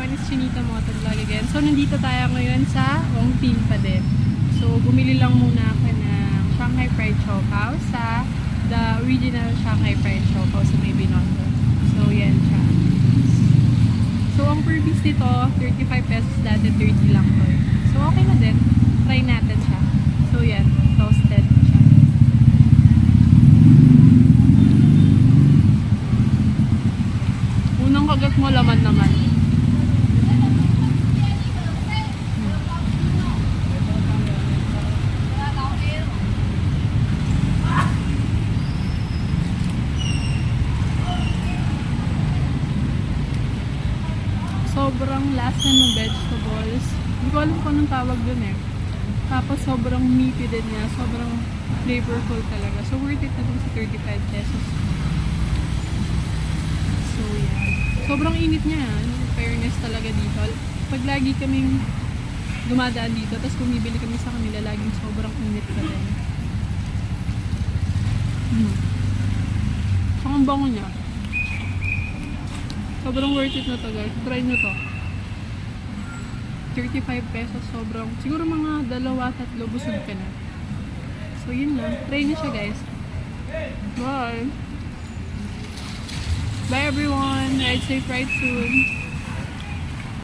name is Chinita Motovlog again. So, nandito tayo ngayon sa Ongpin pa din. So, bumili lang muna ako ng Shanghai Fried Chow sa the original Shanghai Fried Chow sa may Binondo. So, yan siya. So, ang per piece nito, 35 pesos dati, 30 lang to. So, okay na din. Try natin siya. So, yan. Toasted siya. Unang kagat mo, laman naman. Sobrang lasa ng vegetables. Hindi ko alam kung anong tawag dun eh. Tapos sobrang meaty din niya. Sobrang flavorful talaga. So worth it na dun sa 35 pesos. So yeah. Sobrang init niya. Fairness talaga dito. Pag lagi kaming dumadaan dito, tapos bumibili kami sa kanila, laging sobrang init pa rin. So ang bango niya. Sobrang worth it na to guys. Try nyo to. 35 pesos. Sobrang, siguro mga 2-3 busog ka na. So yun lang. Try nyo siya guys. Bye! Bye everyone! Ride safe, ride soon!